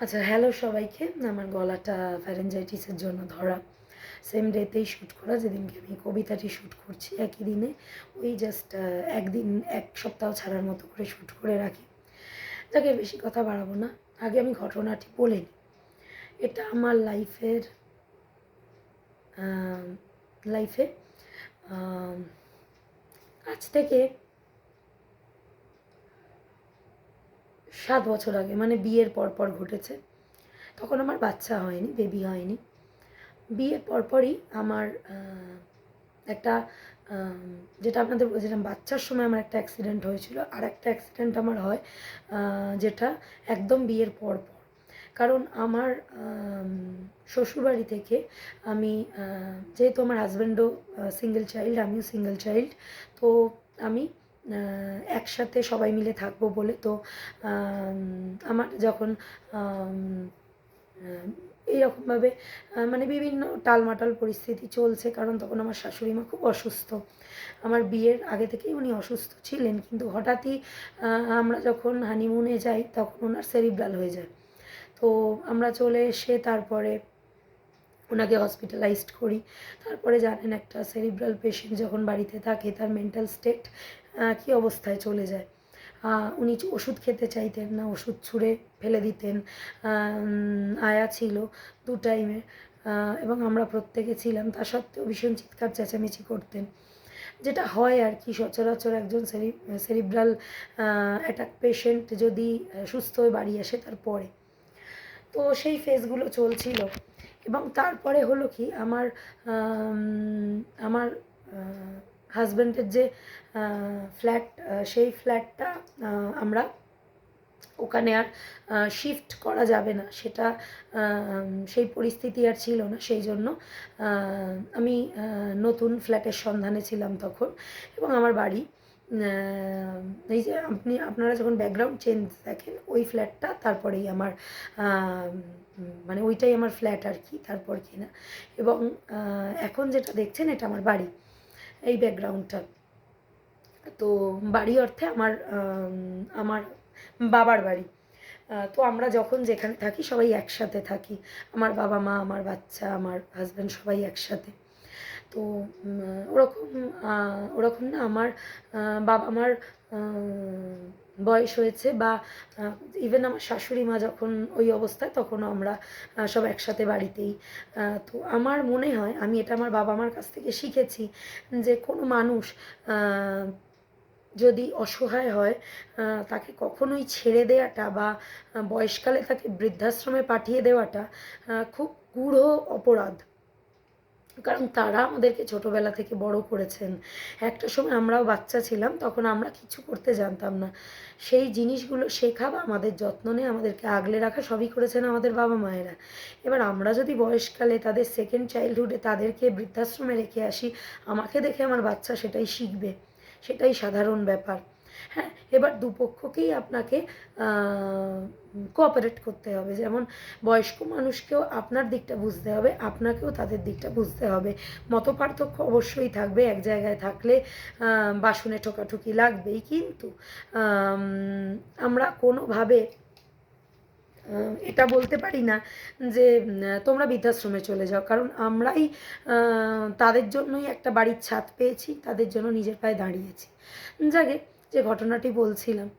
আচ্ছা, হ্যালো সবাইকে। আমার গলাটা ফ্যারেঞ্জাইটিসের জন্য ধরা। সেম ডেতেই শ্যুট করা, যেদিনকে আমি কবিতাটি শ্যুট করছি একই দিনে। ওই জাস্ট একদিন ১ সপ্তাহ ছাড়ার মতো করে শ্যুট করে রাখি। যাকে বেশি কথা বাড়াবো না। আগে আমি ঘটনাটি বলে নিই। এটা আমার আ লাইফে আ আজ থেকে ৭ বছর আগে, মানে বিয়ের পরপর ঘটেছে। তখন আমার বাচ্চা হয়নি, বেবি হয়নি। বিয়ের পরপরই আমার একটা আম যেটা আপনাদের বলেছিলাম, বাচ্চার সময় আমার একটা অ্যাক্সিডেন্ট হয়েছিল। আরেকটা অ্যাক্সিডেন্ট আমার হয় আ যেটা একদম বিয়ের পরপর। কারণ আমার শ্বশুরবাড়ি থেকে আমি যেহেতু আমার হাসব্যান্ডও সিঙ্গেল চাইল্ড, আমিও সিঙ্গেল চাইল্ড। তো আমি আ একসাথে সবাই মিলে থাকবো বলে, তো আমার যখন আম আ এইরকমভাবে মানে বিভিন্ন টালমাটাল পরিস্থিতি চলছে, কারণ তখন আমার শাশুড়ি মা খুব অসুস্থ। আমার বিয়ের আগে থেকেই উনি অসুস্থ ছিলেন, কিন্তু হঠাৎই আ আমরা যখন হানিমুনে যাই তখন উনার সেরিব্রাল হয়ে যায়। তো আমরা চলে এসে তারপরে ওনাকে হসপিটালাইজড করি। তারপরে জানেন, একটা সেরিব্রাল পেশেন্ট যখন বাড়িতে থাকে তার মেন্টাল স্টেট কী অবস্থায় চলে যায়। উনি ওষুধ খেতে চাইতেন না, ওষুধ ছুঁড়ে ফেলে দিতেন। আয়া ছিল ২ টাইমের, এবং আমরা প্রত্যেকে ছিলাম। তা সত্ত্বেও ভীষণ চিৎকার চেঁচামেচি করতেন। যেটা হয় আর কি, সচরাচর একজন সেরিব্রাল অ্যাটাক পেশেন্ট যদি সুস্থ হয়ে বাড়ি আসে তারপরে। তো সেই ফেজগুলো চলছিল, এবং তারপরে হলো কি, আমার হাজব্যান্ডের যে ফ্ল্যাট, সেই ফ্ল্যাটটা আমরা ওখানে আর শিফট করা যাবে না, সেটা সেই পরিস্থিতি আর ছিল না। সেই জন্য আমি নতুন ফ্ল্যাটের সন্ধানে ছিলাম তখন। এবং আমার বাড়ি এই যে আপনারা যখন ব্যাকগ্রাউন্ড চেঞ্জ দেখেন, ওই ফ্ল্যাটটা তারপরেই আমার মানে ওইটাই আমার ফ্ল্যাট আর কি, তারপর কিনা। এবং এখন যেটা দেখছেন এটা আমার বাড়ি, এই ব্যাকগ্রাউন্ডটা। তো বাড়ি অর্থে আমার বাবার বাড়ি। তো আমরা যখন যেখানে থাকি সবাই একসাথে থাকি। আমার বাবা মা, আমার বাচ্চা, আমার হাসব্যান্ড সবাই একসাথে। তো ওরকম ওরকম না, আমার বাবা মার বয়স হয়েছে, বা ইভেন আমার শাশুড়ি মা যখন ওই অবস্থায়, তখনও আমরা সব একসাথে বাড়িতেই। তো আমার মনে হয় আমি এটা আমার বাবা মার কাছ থেকে শিখেছি, যে কোনো মানুষ যদি অসহায় হয়, তাকে কখনোই ছেড়ে দেওয়াটা বা বয়সকালে তাকে বৃদ্ধাশ্রমে পাঠিয়ে দেওয়াটা খুব গূঢ় অপরাধ। কারণ তারা আমাদেরকে ছোটোবেলা থেকে বড় করেছেন। একটা সময় আমরাও বাচ্চা ছিলাম, তখন আমরা কিছু করতে জানতাম না। সেই জিনিসগুলো শেখা বা আমাদের যত্ন নেওয়া, আমাদেরকে আগলে রাখা সবই করেছেন আমাদের বাবা মায়েরা। এবার আমরা যদি বয়সকালে তাদের সেকেন্ড চাইল্ডহুডে তাদেরকে বৃদ্ধাশ্রমে রেখে আসি, আমাকে দেখে আমার বাচ্চা সেটাই শিখবে। সেটাই সাধারণ ব্যাপার। হ্যাঁ, এবার দুপক্ষকেই আপনাকে কোঅপারেট করতে হবে। যেমন বয়স্ক মানুষকেও আপনার দিকটা বুঝতে হবে, আপনাকেও তাদের দিকটা বুঝতে হবে। মতপার্থক্য অবশ্যই থাকবে, এক জায়গায় থাকলে বাসনে ঠোকাঠুকি লাগবেই। কিন্তু আমরা কোনোভাবে এটা বলতে পারি না যে তোমরা বৃদ্ধাশ্রমে চলে যাও, কারণ আমরাই তাদের জন্যই একটা বাড়ির ছাদ পেয়েছি, তাদের জন্য নিজের পায়ে দাঁড়িয়েছি। যাকে যে ঘটনাটি বলছিলাম,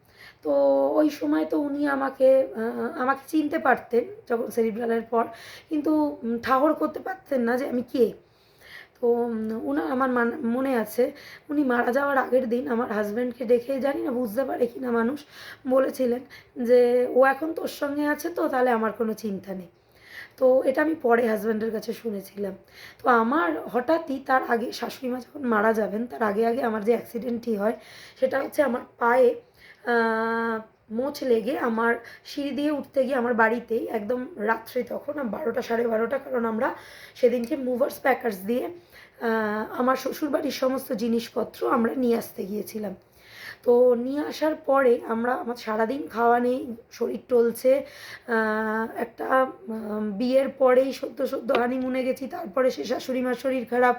তো ওই সময় তো উনি আমাকে চিনতে পারতেন যখন সেরিব্রালের পর, কিন্তু ঠাহর করতে পারতেন না যে আমি কে। তো আমার মনে আছে, উনি মারা যাওয়ার আগের দিন আমার হাজব্যান্ডকে ডেকে, জানি না বুঝতে পারে কি না মানুষ, বলেছিলেন যে ও এখন তোর সঙ্গে আছে, তো তাহলে আমার কোনো চিন্তা নেই। তো এটা আমি পরে হাজব্যান্ডের কাছে শুনেছিলাম। তো আমার হঠাৎই তার আগে, শাশুড়ি মা যখন মারা যাবেন তার আগে আমার যে অ্যাক্সিডেন্টটি হয়, সেটা হচ্ছে আমার পায়ে মোচ লেগে, আমার সিঁড়ি দিয়ে উঠতে গিয়ে আমার বাড়িতেই একদম রাত্রে, তখন ১২টা ১২:৩০, কারণ আমরা সেদিনকে মুভার্স প্যাকার্স দিয়ে আমার শ্বশুরবাড়ির সমস্ত জিনিসপত্র আমরা নিয়ে আসতে গিয়েছিলাম। তো নিয়ে আসার পরে আমার সারাদিন খাওয়া নেই, শরীর টলছে। একটা বিয়ের পরেই সদ্য হানিমুনে গেছি, তারপরে সে শাশুড়ি মার শরীর খারাপ।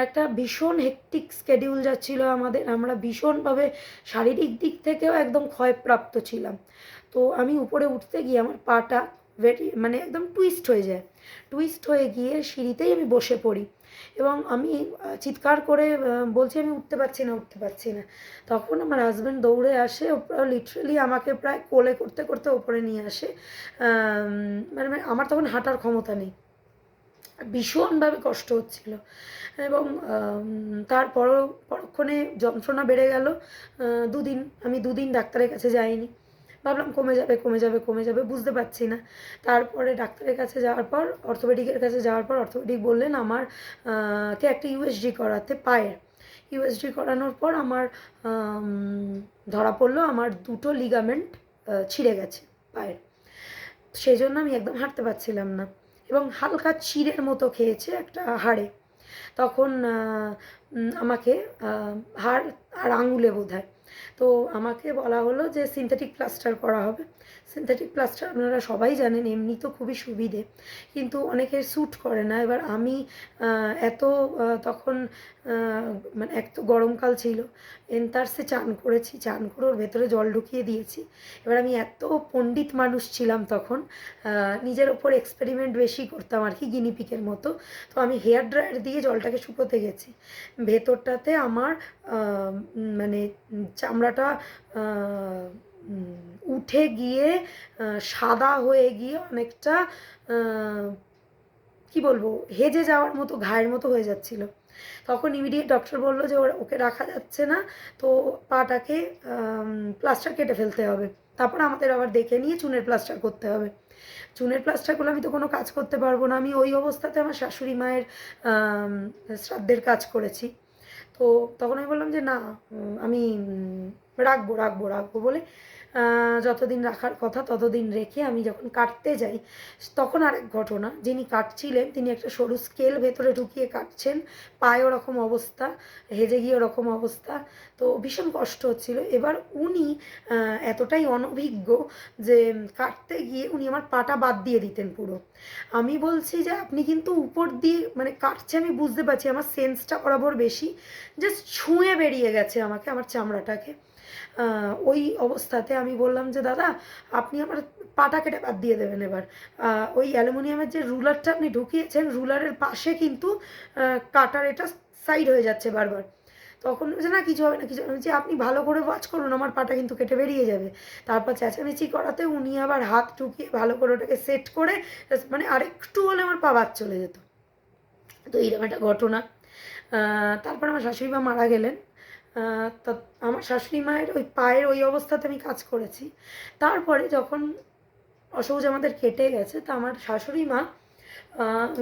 একটা ভীষণ হেক্টিক শিডিউল যাচ্ছিল আমাদের। আমরা ভীষণভাবে শারীরিক দিক থেকেও একদম ক্ষয়প্রাপ্ত ছিলাম। তো আমি উপরে উঠতে গিয়ে আমার পাটা মানে একদম টুইস্ট হয়ে যায়। টুইস্ট হয়ে গিয়ে সিঁড়িতেই আমি বসে পড়ি এবং আমি চিৎকার করে বলছি আমি উঠতে পারছি না, উঠতে পারছি না। তখন আমার হাজব্যান্ড দৌড়ে আসে, লিটারালি আমাকে প্রায় কোলে করতে করতে ওপরে নিয়ে আসে। মানে আমার তখন হাঁটার ক্ষমতা নেই, ভীষণভাবে কষ্ট হচ্ছিল এবং তারপরও পরক্ষণে যন্ত্রণা বেড়ে গেল। আমি দুদিন ডাক্তারের কাছে যাইনি, ভাবলাম কমে যাবে কমে যাবে কমে যাবে, বুঝতে পারছি না। তারপরে ডাক্তারের কাছে যাওয়ার পর, অর্থোপেডিকের কাছে যাওয়ার পর অর্থোপেডিক বললেন আমার কে একটা ইউএসজি করাতে, পায়ের ইউএসজি করানোর পর আমার ধরা পড়লো আমার দুটো লিগামেন্ট ছিঁড়ে গেছে পায়ের। সেই জন্য আমি একদম হাঁটতে পারছিলাম না এবং হালকা চিড়ের মতো খেয়েছে একটা হাড়ে। তখন আমাকে হাড় আর আঙুলে বোধহয়, তো আমাকে বলা হলো যে সিনথেটিক প্লাস্টার করা হবে। সিনথেটিক প্লাস্টার আপনারা সবাই জানেন এমনি তো খুবই সুবিধে, কিন্তু অনেকের স্যুট করে না। এবার আমি এত তখন মানে এক তো গরমকাল ছিল, এন্থার্সে চান করেছি, চান করে ওর ভেতরে জল ঢুকিয়ে দিয়েছি। এবার আমি এত পণ্ডিত মানুষ ছিলাম তখন, নিজের ওপর এক্সপেরিমেন্ট বেশি করতাম আর কি, গিনিপিকের মতো। তো আমি হেয়ার ড্রায়ার দিয়ে জলটাকে শুকোতে গেছি, ভেতরটাতে আমার মানে চামড়াটা উঠে গিয়ে সাদা হয়ে গিয়ে অনেকটা কি বলবো, হেজে যাওয়ার মতো, ঘায়ের মতো হয়ে যাচ্ছিল। তখন ইমিডিয়েট ডক্টর বললো যে ওকে রাখা যাচ্ছে না, তো পাটাকে প্লাস্টার কেটে ফেলতে হবে, তারপর আমাদের আবার দেখে নিয়ে চুনের প্লাস্টার করতে হবে। চুনের প্লাস্টার করলে আমি তো কোনো কাজ করতে পারবো না। আমি ওই অবস্থাতে আমার শাশুড়ি মায়ের শ্রাদ্ধের কাজ করেছি। তো তখন আমি বললাম যে না, আমি রাখবো রাখবো রাখবো বলে যতদিন রাখার কথা ততদিন রেখে আমি যখন কাটতে যাই, তখন আরেক ঘটনা, যিনি কাটছিলেন তিনি একটা সরু স্কেল ভেতরে ঢুকিয়ে কাটছেন, পায়ে ওরকম অবস্থা, হেজে গিয়ে ওরকম অবস্থা, তো ভীষণ কষ্ট হচ্ছিল। এবার উনি এতটাই অনভিজ্ঞ যে কাটতে গিয়ে উনি আমার পাটা বাদ দিয়ে দিতেন পুরো। আমি বলছি যে আপনি কিন্তু উপর দিয়ে মানে কাটছে, আমি বুঝতে পারছি, আমার সেন্সটা বরাবর বেশি, জাস্ট ছুঁয়ে বেরিয়ে গেছে আমাকে, আমার চামড়াটাকে। ওই অবস্থাতে আমি বললাম যে দাদা আপনি আমার পাটা কেটে বাদ দিয়ে দেবেন। এবার ওই অ্যালুমিনিয়ামের যে রুলারটা আপনি ঢুকিয়েছেন, রুলারের পাশে কিন্তু কাটার এটা সাইড হয়ে যাচ্ছে বারবার। তখন বলছে না কিছু হবে না, কিছু হবে না, যে আপনি ভালো করে ওয়াচ করুন, আমার পাটা কিন্তু কেটে বেরিয়ে যাবে। তারপর চেঁচামেচি করাতে উনি আবার হাত ঢুকিয়ে ভালো করে ওটাকে সেট করে, মানে আরেকটু হলে আমার পা বাদ চলে যেত। তো এইরকম একটা ঘটনা। তারপর আমার শাশুড়ি মা মারা গেলেন। তা আমার শাশুড়ি মায়ের ওই পায়ের ওই অবস্থাতে আমি কাজ করেছি। তারপরে যখন অসৌজ আমাদের কেটে গেছে, তা আমার শাশুড়ি মা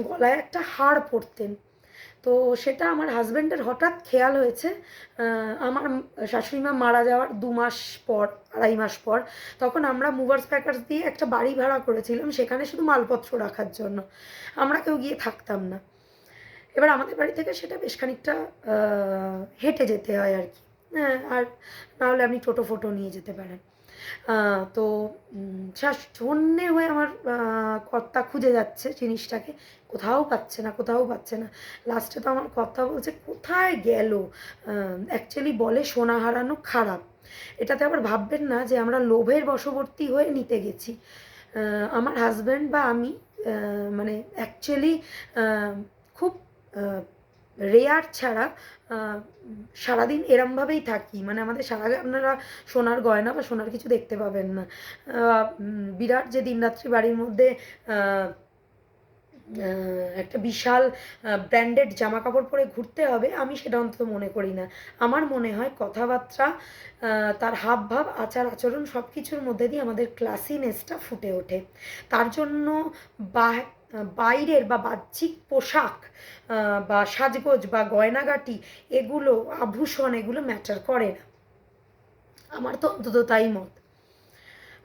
গলায় একটা হাড় পরতেন। তো সেটা আমার হাজব্যান্ডের হঠাৎ খেয়াল হয়েছে আমার শাশুড়ি মা মারা যাওয়ার 2 মাস পর, 2.5 মাস পর। তখন আমরা মুভার্স প্যাকার্স দিয়ে একটা বাড়ি ভাড়া করেছিলাম, সেখানে শুধু মালপত্র রাখার জন্য, আমরা কেউ গিয়ে থাকতাম না। এবার আমাদের বাড়ি থেকে সেটা বেশ খানিকটা হেঁটে যেতে হয় আর কি, হ্যাঁ, আর নাহলে আপনি টোটো ফোটো নিয়ে যেতে পারেন। তো হন্যে হয়ে আমার কর্তা খুঁজে যাচ্ছে জিনিসটাকে, কোথাও পাচ্ছে না, কোথাও পাচ্ছে না। লাস্টে তো আমার কর্তা বলছে কোথায় গেল। অ্যাকচুয়ালি বলে সোনা হারানো খারাপ, এটাতে আবার ভাববেন না যে আমরা লোভের বশবর্তী হয়ে নিতে গেছি। আমার হাজব্যান্ড বা আমি মানে অ্যাকচুয়ালি খুব রেয়ার ছাড়া সারাদিন এরমভাবেই থাকি, মানে আমাদের সারা আপনারা সোনার গয়না বা সোনার কিছু দেখতে পাবেন না। বিরাট যে দিনরাত্রি বাড়ির মধ্যে একটা বিশাল ব্র্যান্ডেড জামা কাপড় পরে ঘুরতে হবে, আমি সেটা অন্তত মনে করি না। আমার মনে হয় কথাবার্তা, তার হাব ভাব, আচার আচরণ সব কিছুর মধ্যে দিয়ে আমাদের ক্লাসিনেসটা ফুটে ওঠে। তার জন্য বাইরের বা বাহ্যিক পোশাক বা সাজগোজ বা গয়নাগাটি, এগুলো আভূষণ, এগুলো ম্যাটার করে না। আমার তো অন্তত তাই মত।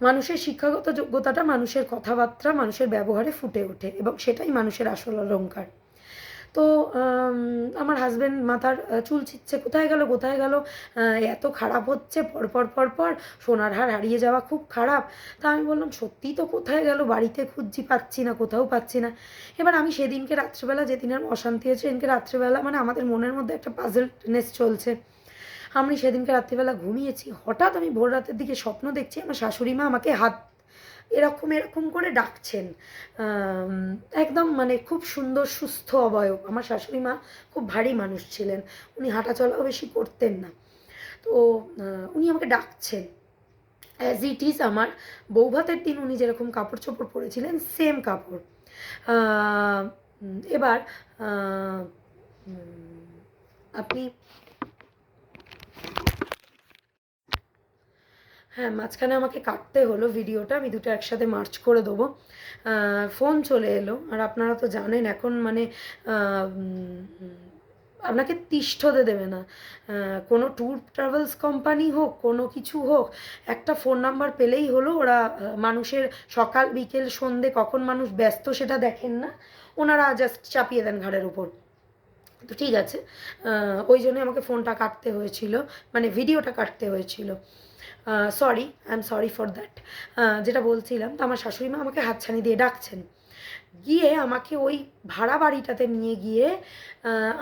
মানুষের শিক্ষাগত যোগ্যতাটা মানুষের কথাবার্তা, মানুষের ব্যবহারে ফুটে ওঠে এবং সেটাই মানুষের আসল অলংকার। তো আমার হাজব্যান্ড মাথার চুল ছিঁড়ছে, কোথায় গেল কোথায় গেল, এত খারাপ হচ্ছে পরপর পরপর, সোনার হার হারিয়ে যাওয়া খুব খারাপ। তা আমি বললাম সত্যিই তো কোথায় গেল, বাড়িতে খুঁজছি পাচ্ছি না, কোথাও পাচ্ছি না। এবার আমি সেদিনকে রাত্রেবেলা, যেদিন আর অশান্তি হয়েছে সেদিনকে রাত্রেবেলা, মানে আমাদের মনের মধ্যে একটা পাজলনেস চলছে। আমি সেদিনকে রাত্রিবেলা ঘুমিয়েছি, হঠাৎ আমি ভোর রাতের দিকে স্বপ্ন দেখছি আমার শাশুড়ি মা আমাকে হাত এরকম এরকম করে ডাকছেন। একদম মানে খুব সুন্দর সুস্থ অবয়ব। আমার শাশুড়ি মা খুব ভারী মানুষ ছিলেন, উনি হাঁটাচলাও বেশি করতেন না। তো উনি আমাকে ডাকছেন অ্যাজ ইট ইজ আমার বৌভাতের দিন উনি যেরকম কাপড় চোপড় পরেছিলেন সেম কাপড়। এবার আপনি হ্যাঁ, মাঝখানে আমাকে কাটতে হলো ভিডিওটা, আমি দুটো একসাথে মার্চ করে দেবো। ফোন চলে এলো, আর আপনারা তো জানেন এখন মানে আপনাকে তিষ্ঠতে দেবে না। কোনো ট্যুর ট্রাভেলস কোম্পানি হোক, কোনো কিছু হোক, একটা ফোন নাম্বার পেলেই হলো। ওরা মানুষের সকাল বিকেল সন্ধে কখন মানুষ ব্যস্ত সেটা দেখেন না, ওনারা জাস্ট চাপিয়ে দেন ঘাড়ের উপর। তো ঠিক আছে, ওই জন্যই আমাকে ফোনটা কাটতে হয়েছিল, মানে ভিডিওটা কাটতে হয়েছিল। Sorry, I am sorry for that. যেটা বলছিলাম, তো আমার শাশুড়ি মা আমাকে হাতছানি দিয়ে ডাকছেন। গিয়ে আমাকে ওই ভাড়া বাড়িটাতে নিয়ে গিয়ে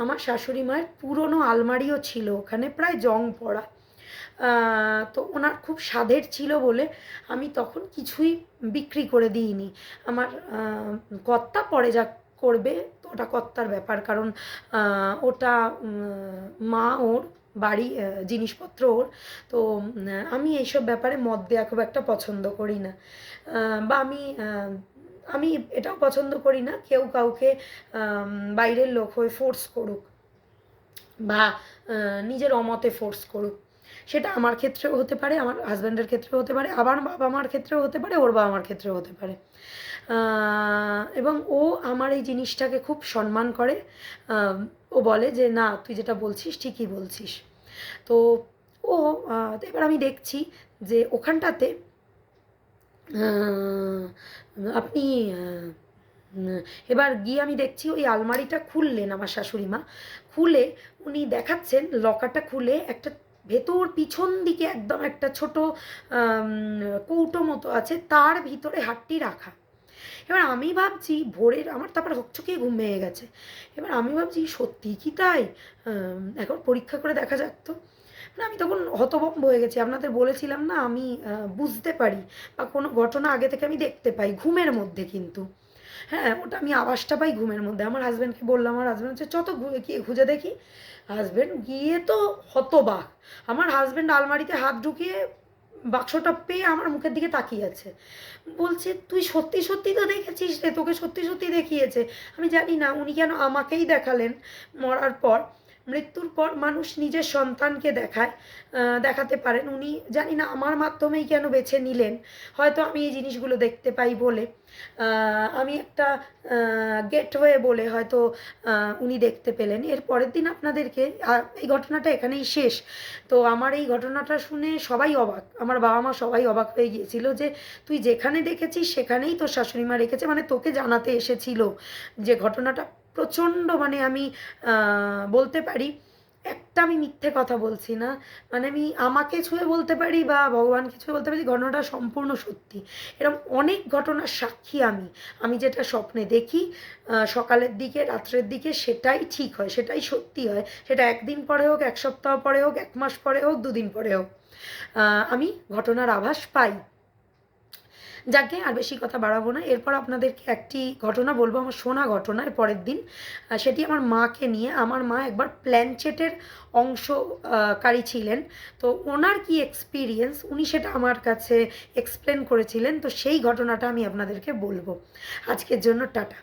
আমার শাশুড়ি মায়ের পুরনো আলমারিও ছিল ওখানে, প্রায় জং পড়া। তো ওনার খুব স্বাদের ছিল বলে আমি তখন কিছুই বিক্রি করে দিইনি। আমার কর্তা পরে যা করবে তো ওটা কর্তার ব্যাপার, কারণ ওটা মা ওর বাড়ি, জিনিসপত্র ওর। তো আমি এইসব ব্যাপারে মত দেওয়া খুব একটা পছন্দ করি না, বা আমি এটাও পছন্দ করি না কেউ কাউকে বাইরের লোক হয়ে ফোর্স করুক বা নিজের অমতে ফোর্স করুক। সেটা আমার ক্ষেত্রেও হতে পারে, আমার হাজব্যান্ডের ক্ষেত্রেও হতে পারে, আবার বাবা মার ক্ষেত্রেও হতে পারে, ওর বাবা মার ক্ষেত্রেও হতে পারে। এবং ও আমার এই জিনিসটাকে খুব সম্মান করে। ও বলে যে না, তুই যেটা বলছিস ঠিকই বলছিস। তো ও এবার আমি দেখছি যে ওখানটাতে আপনি এবার গিয়ে আমি দেখছি ওই আলমারিটা খুললেন আমার শাশুড়ি মা, খুলে উনি দেখাচ্ছেন লকারটা খুলে একটা ভেতর পিছন দিকে একদম একটা ছোট কৌটো মতো আছে, তার ভিতরে হাতটি রাখা। এবার আমি ভাবছি ভোরের, আমার তারপর হকচকিয়ে ঘুম ভেঙে গেছে। এবার আমি ভাবছি সত্যি কি তাই, এখন পরীক্ষা করে দেখা যাক তো। মানে আমি তখন হতভম্ব হয়ে গেছি। আপনাদের বলেছিলাম না আমি বুঝতে পারি বা কোনো ঘটনা আগে থেকে আমি দেখতে পাই ঘুমের মধ্যে, কিন্তু হ্যাঁ ওটা আমি আওয়াজটা পাই ঘুমের মধ্যে। আমার হাজব্যান্ডকে বললাম, আমার হাজব্যান্ড হচ্ছে চ তো গিয়ে খুঁজে দেখি। হাজব্যান্ড গিয়ে তো হতবাক। আমার হাজব্যান্ড আলমারিতে হাত ঢুকিয়ে বাক্সটা পেয়ে আমার মুখের দিকে তাকিয়ে আছে, বলছে তুই সত্যি সত্যি তো দেখেছিস রে, তোকে সত্যি সত্যি দেখিয়েছে। আমি জানি না উনি কেন আমাকেই দেখালেন। মরার পর, মৃত্যুর পর মানুষ নিজের সন্তানকে দেখায়, দেখাতে পারেন। উনি জানি না আমার মাধ্যমেই কেন বেছে নিলেন, হয়তো আমি এই জিনিসগুলো দেখতে পাই বলে, আমি একটা গেটওয়ে বলে হয়তো উনি দেখতে পেলেন। এর পরের দিন আপনাদেরকে, এই ঘটনাটা এখানেই শেষ। তো আমার এই ঘটনাটা শুনে সবাই অবাক, আমার বাবা মা সবাই অবাক হয়ে গিয়েছিল যে তুই যেখানে দেখেছিস সেখানেই তোর শাশুড়ি মা রেখেছে, মানে তোকে জানাতে এসেছিল যে ঘটনাটা প্রচণ্ড, মানে আমি বলতে পারি একটা আমি মিথ্যে কথা বলছি না, মানে আমি আমাকে ছুঁয়ে বলতে পারি বা ভগবানকে ছুঁয়ে বলতে পারি ঘটনাটা সম্পূর্ণ সত্যি। এরকম অনেক ঘটনার সাক্ষী আমি। আমি যেটা স্বপ্নে দেখি সকালের দিকে রাত্রের দিকে সেটাই ঠিক হয়, সেটাই সত্যি হয়। সেটা একদিন পরে হোক, এক সপ্তাহ পরে হোক, এক মাস পরে হোক, দুদিন পরে হোক, আমি ঘটনার আভাস পাই। যাকে আর বেশি কথা বাড়াবো না। এরপর আপনাদেরকে একটি ঘটনা বলবো, আমার শোনা ঘটনা এর পরের দিন। সেটি আমার মাকে নিয়ে। আমার মা একবার প্ল্যানচেটের অংশকারী ছিলেন। তো ওনার কি এক্সপিরিয়েন্স উনি সেটা আমার কাছে এক্সপ্লেন করেছিলেন। তো সেই ঘটনাটা আমি আপনাদেরকে বলবো। আজকের জন্য টাটা।